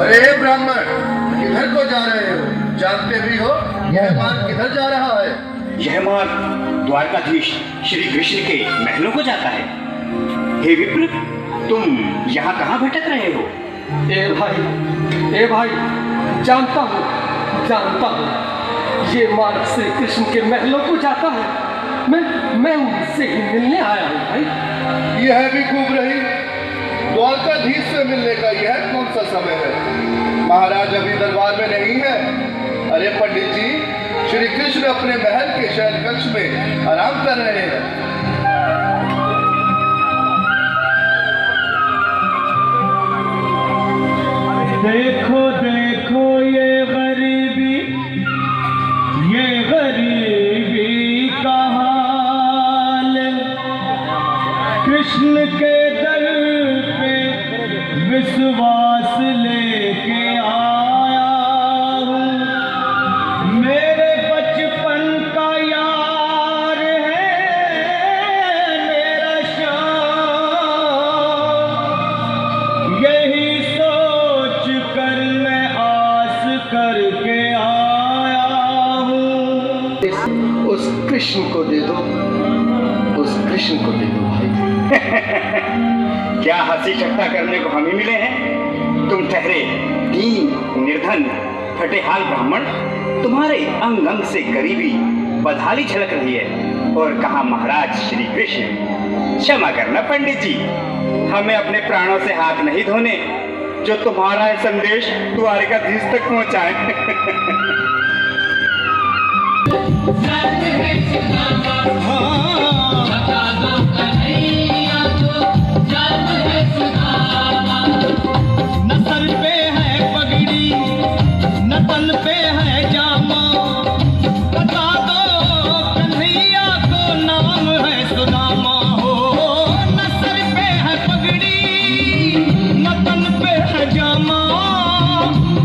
अरे ब्राह्मण, किधर को जा रहे हो? जानते भी हो यह मार्ग किधर जा रहा है? यह मार्ग द्वारकाधीश श्री कृष्ण के महलों को जाता है। हे विप्र, तुम यहाँ कहाँ भटक रहे हो? ए भाई, जानता हूँ, ये मार्ग श्री कृष्ण के महलों को जाता है। मैं उनसे ही मिलने आया हूँ भाई। यह भी खूब रही। द्वारकाधीश से मिलने का यह कौन सा समय है? महाराज अभी दरबार में नहीं है। अरे पंडित जी, श्री कृष्ण अपने महल के शयन कक्ष में आराम कर रहे हैं। देखो देखो ये गरीबी का हाल, कृष्ण के दर पे विश्वास लेके आया हूँ। मेरे बचपन का यार है मेरा श्याम, यही सोच कर मैं आस करके आया हूँ। उस कृष्ण को दे दो, उस कृष्ण को दे दो भाई। क्या हंसी ठट्टा करने को हम ही मिले हैं? तुम ठहरे दीन, निर्धन, फटेहाल ब्राह्मण, तुम्हारे अंग अंग से गरीबी बदहाली झलक रही है। और कहा महाराज श्री कृष्ण। क्षमा करना पंडित जी, हमें अपने प्राणों से हाथ नहीं धोने जो तुम्हारा है संदेश द्वारकाधीश तक पहुंचाए। न सर पे है पगड़ी, न तन पे है जामा, बता दो कन्हैया को नाम है सुदामा हो। न सर पे है पगड़ी, न तन पे है जामा,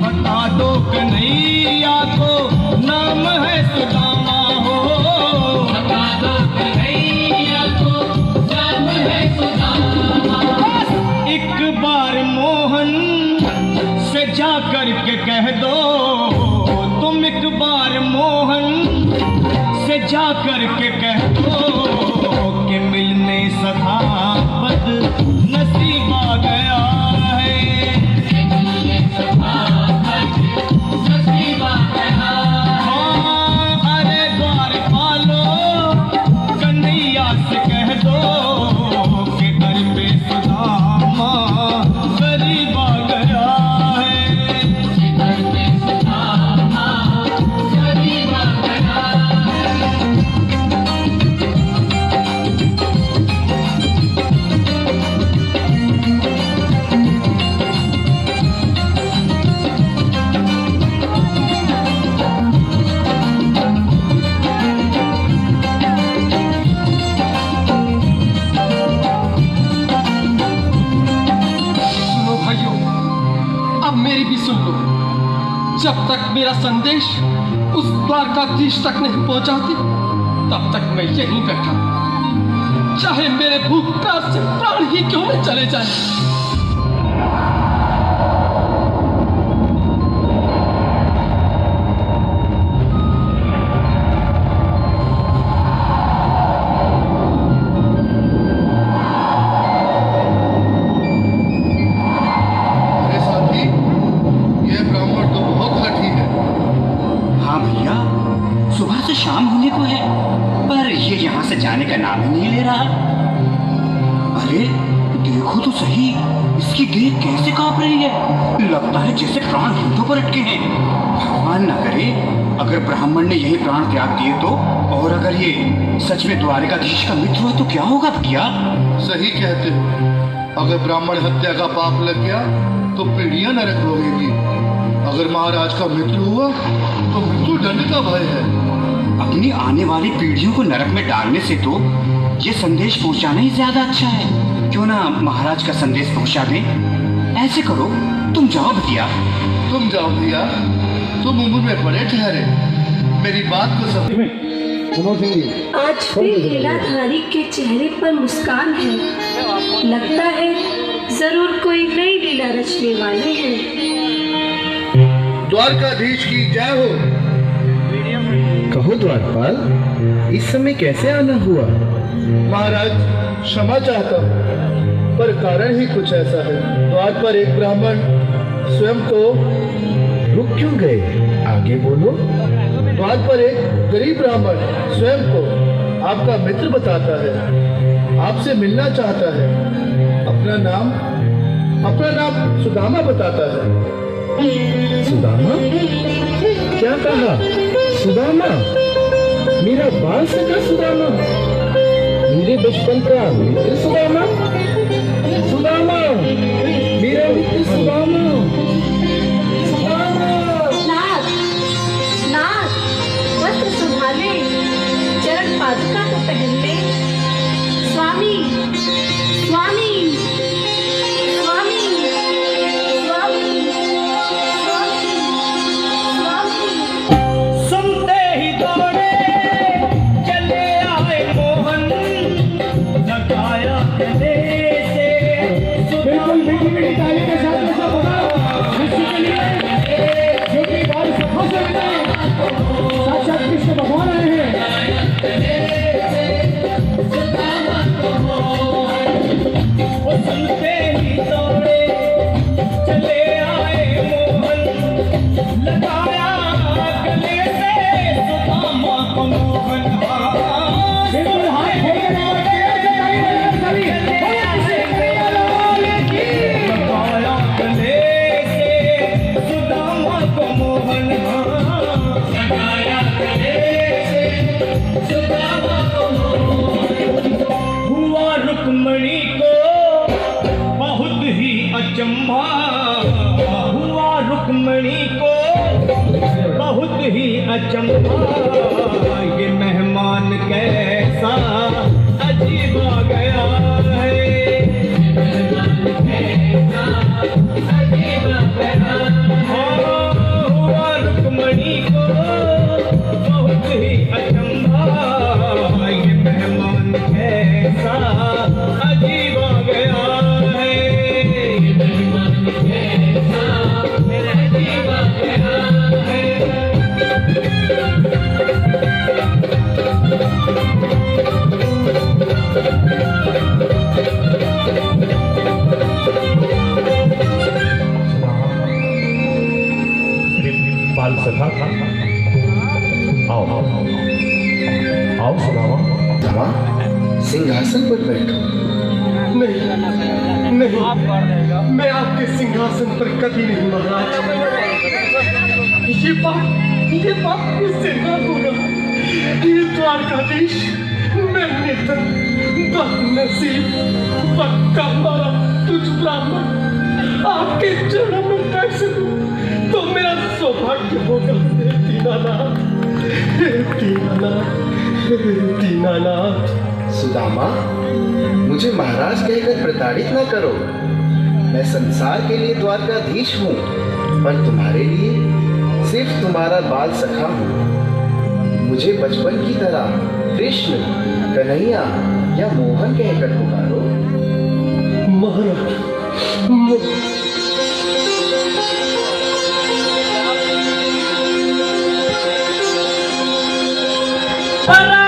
बता दो कन्हैया को नाम है सुदामा हो। बता दो कन्हैया को नाम है सुदामा। एक बार मोहन से जा कर के कह दो, तुम एक बार मोहन से जा कर के कह दो कि मिलने सदा बद नसीब आ गया है। मिलने सदा बद नसीब आ गया। हाँ, अरे द्वार पालो कन्हैया से कह दो कि दर पे सुदामा गरीब आ गया है। दर पे सुदामा गरीब आ गया है। सुनो भाइयों, अब मेरी भी सुन लो। जब तक मेरा संदेश उस द्वारकाधीश तक नहीं पहुंचाती, तब तक मैं यहीं बैठा, चाहे मेरे भूख प्यास से प्राण ही क्यों न चले जाए। अरे साथी, यह ब्राह्मण तो बहुत लठी है। हाँ भैया, सुबह से शाम होने को है, पर ये यहाँ से जाने का नाम ही नहीं ले रहा। अरे देखो तो सही, इसकी देह कैसे कांप रही है। लगता है जैसे प्राण घुटनों पर अटके हैं। भगवान न करे अगर ब्राह्मण ने यही प्राण त्याग दिए तो, और अगर ये सच में द्वारकाधीश का मित्र हुआ तो क्या होगा भैया? सही कहते हो। अगर ब्राह्मण हत्या का पाप लग गया तो पीढ़ियां नरक भोगेंगी। अगर महाराज का मित्र हुआ तो मृत्यु दंड का भय है। अपनी आने वाली पीढ़ियों को नरक में डालने से तो ये संदेश पहुंचाना ही ज्यादा अच्छा है। क्यों ना महाराज का संदेश पहुंचा दें? ऐसे करो, तुम जाओ भैया। तुम जाओ भैया, तुम उम्र में बड़े ठहरे, मेरी बात को समझ। आज भी लीलाधारी के चेहरे पर मुस्कान है। लगता है जरूर कोई नई लीला रचने वाले हैं। द्वारकाधीश की जय हो। कहो द्वारपाल, इस समय कैसे आना हुआ? महाराज क्षमा चाहता हूँ, पर कारण ही कुछ ऐसा है। द्वार पर एक ब्राह्मण स्वयं को रुक क्यों गए? आगे बोलो। द्वार पर एक गरीब ब्राह्मण स्वयं को आपका मित्र बताता है, आपसे मिलना चाहता है। अपना नाम सुदामा बताता है। सुदामा? क्या कहा? सुदामा? मेरा बाल सका सुदामा? मेरे बचपन का मित्र सुदामा? सुदामा, मेरा मित्र सुदामा। सुदामा। नाथ, नाथ, वस्त्र संभाले, चरण पादुका को पहन ले। स्वामी, स्वामी, स्वामी, स्वामी, स्वामी, स्वामी। सुनते ही दौड़े चले आए मोहन, लगाया गले से बिल्कुल मीठी ताली के साथ ऐसा बना कृष्ण के लिए जो कि बाल सखों से मिले, साक्षात कृष्ण भगवान आए हैं। वो सुनते ही दौड़े चले आए मोहन, लगाया गले से सुदामा को मोहन। बिल्कुल हाथ खोल के नाम तेरे से ताली बजाकर सभी लगाया गले से सुदामा को मोहन, लगाया गले से सुदामा को मोहन। हुआ रुक्मणी को बहुत ही अचंभा, हुआ रुक्मणी को बहुत ही अचंभा। ये मेहमान कैसा अजीब आ गया है, हुआ रुक्मणी को बहुत ही अचंभा। ये मेहमान कैसा अजीब आ गया है, ये मेहमान कैसा अजीब आ गया है। बाल सखा आओ आओ सुदामा। सुदामा, सिंहासन पर बैठो। नहीं, नहीं, मैं आपके सिंहासन पर कभी नहीं महाराज। ये बात मुझसे ना होगा। ये द्वारकाधीश, मैं निर्धन, बदनसीब, पक्का मारा तुझ ब्राह्मण आपके चरणों में बैठ सकूं तो मेरा सौभाग्य होगा। हे दीनानाथ, हे दीनानाथ, हे दीनानाथ। सुदामा, मुझे महाराज कहकर प्रताड़ित न करो। मैं संसार के लिए द्वारकाधीश हूँ, पर तुम्हारे लिए सिर्फ तुम्हारा बाल सखा हूँ। मुझे बचपन की तरह कृष्ण, कन्हैया या मोहन कहकर पुकारो। महाराज, हरा